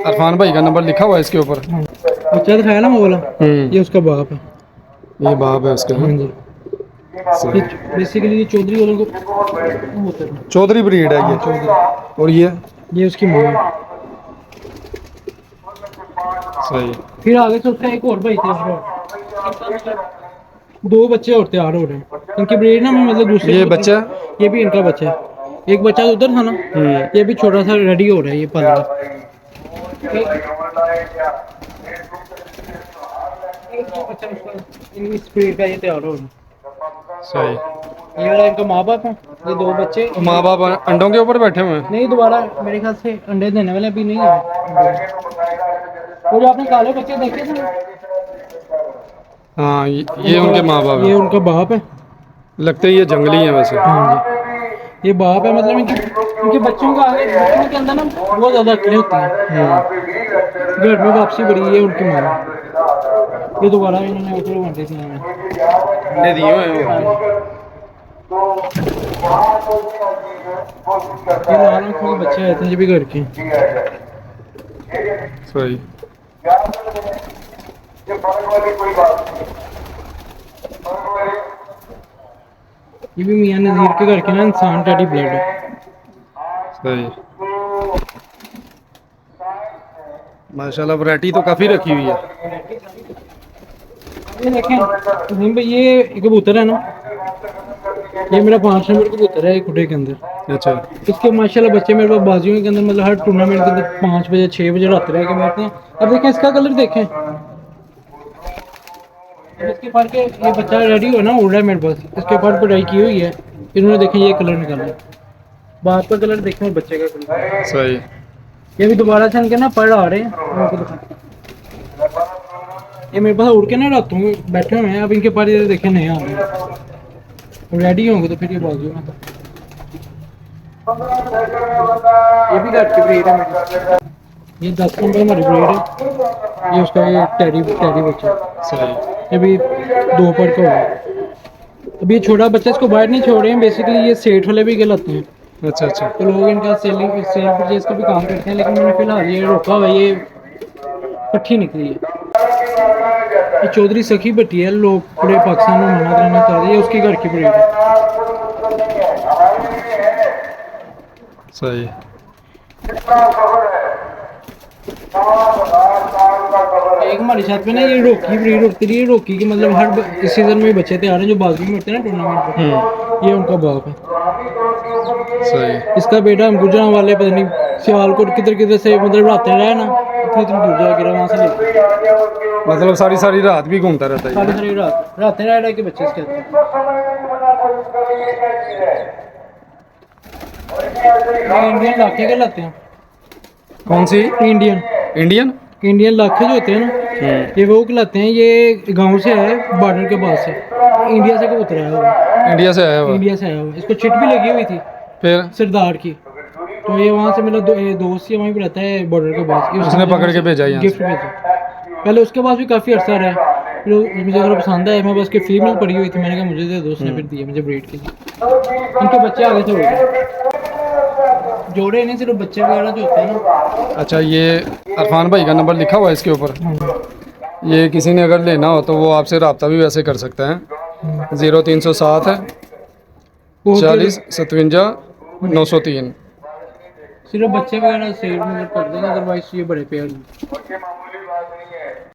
अरफान भाई का नंबर लिखा हुआ है इसके ऊपर। बच्चा दिखाया ना वो वाला, ये उसका बाप है। ये बाप है उसका। हाँ जी, सही। बेसिकली ये चौधरी वालों को वो होता है। चौधरी ब्रीड है हाँ ये। चौधरी, और ये उसकी माँ है। सही। फिर आगे से उसका एक और भाई थे उसका, दो बच्चे और तैयार हो रहे हैं इनकी ब्रीड ना, मैं मतलब दूसरे ये कबूतर- बच्चा? ये भी इनका बच्चा है। एक बच्चा उधर था ना, ये भी छोटा सा रेडी हो रहा है ये पल रहा। एक जो बच्चा उसका इस ब्रीड का ये तैयार हो रहा है। सही। ये वाला इनका माँ बाप है, ये दो बच्चे। माँ बाप अंडों के ऊपर बैठे हुए हैं। नहीं, दोबारा मेरे ख्याल से अंडे देने वाले अभी नहीं है। वो जो आपने काले बच्चे देखे थे ना, हाँ, ये उनके माँ बाप ये हैं। उनका बाप है। लगते ही ये जंगली हैं वैसे। हाँ जी, ये बाप है। मतलब इनके बच्चों का आगे बच्चों के अंदर ना बहुत ज़्यादा अकलें होती हैं। घर में वापसी बड़ी है उनकी माँ। ये दोबारा इन्होंने ऊपर अंडे दिए हैं। अंडे दिए हुए हैं। ये लाल आंखों के बच्चे आए थे, ये भी घर के। सही। ये भी मियां नज़ीर के घर के ना, इंसान टैडी ब्लड है। सही। माशाल्लाह वैरायटी तो काफ़ी रखी हुई है। ये देखें वसीम भाई, ये कबूतर है ना, ये मेरा 5 नंबर कबूतर है एक खुटे के अंदर। अच्छा। इसके माशाल्लाह बच्चे मेरे पास बाजियों के अंदर, मतलब हर टूर्नामेंट के अंदर 5 बजे 6 बजे रात रह के बैठते हैं। अब देखें इसका कलर देखें, अब इसके पर के ये बच्चा रेडी हो ना, उड़ रहा है मेरे पास। इसके ऊपर पढ़ाई की हुई है इन्होंने, देखें ये कलर निकाला है। बाप का कलर देखें और बच्चे का कलर। सही। ये भी दोबारा से इनके ना पढ़ आ रहे हैं। ये मेरे पास उड़ के ना रातों में बैठे हुए हैं। अब इनके पर ये देखें नहीं आ रहे हैं, रेडी होंगे तो फिर ये बाजियों में। ये भी घर की ब्रीड है मेरी। ये 10 नंबर हमारी ब्रीड है। ये उसका ये टैडी बच्चा। सही। ये भी 2 पर का होगा। अभी ये छोटा बच्चा, इसको बाहर नहीं छोड़ रहे हैं। बेसिकली ये सेठ वाले भी गलत हैं, अच्छा अच्छा। तो लोग इनका सेल परचेज का भी काम करते हैं। लेकिन मैंने फिलहाल ये रोका हुआ है, ये पट्टी निकली है। ये चौधरी सखी भट्टी है, लोग पूरे पाकिस्तान में माना रहना चाह रही है, उसकी घर की ब्रीड है। सही। एक हमारी छत पे ना ये रोकी ब्रीड उगती रही है। रोकी की मतलब हर इस सीजन में बच्चे तैयार हैं जो बाजू में होते हैं ना टूर्नामेंट में। ये उनका बाप है। सही। इसका बेटा हम गुजरात वाले पता नहीं सियालकोट किधर किधर से मतलब रातें रहे ना, इतनी इतनी दूर जाके वहाँ से लेके, मतलब सारी सारी रात भी घूमता रहता है सारी ये। सारी रातें रह रहे के बच्चे इसके अंदर। ये इंडियन लाखे के लाते हैं। कौन सी? Indian Indian. इंडियन लाखे जो होते हैं ना, ये वो खिलाते हैं। ये गांव से है, बॉर्डर के पास से, इंडिया से कबूतर आया हुआ। इंडिया से आया हुआ। इंडिया से आया हुआ। इसको चिट भी लगी हुई थी फिर सरदार की, तो ये वहाँ से मेरा दोस्त ही वहीं पे रहता है बॉर्डर के पास। उसने पकड़ के भेजा यहाँ गिफ्ट भेजा। पहले उसके पास भी काफ़ी अर्सा रहा, फिर मुझे अगर पसंद आया, मैं बस उसकी फीमेल पड़ी हुई थी, मैंने कहा मुझे दे दो। उसने फिर दिया मुझे ब्रीड के लिए। उनके बच्चे आगे से हो गए, जोड़े नहीं सिर्फ बच्चे वगैरह जो होते हैं ना। अच्छा, ये अरफान भाई का नंबर लिखा हुआ है इसके ऊपर। हाँ। ये किसी ने अगर लेना हो तो वो आपसे रब्ता भी वैसे कर सकते हैं। 0307 है 40 57 903। सिर्फ बच्चे वगैरह सेल में कर देंगे, अदरवाइज ये बड़े पेयर हैं।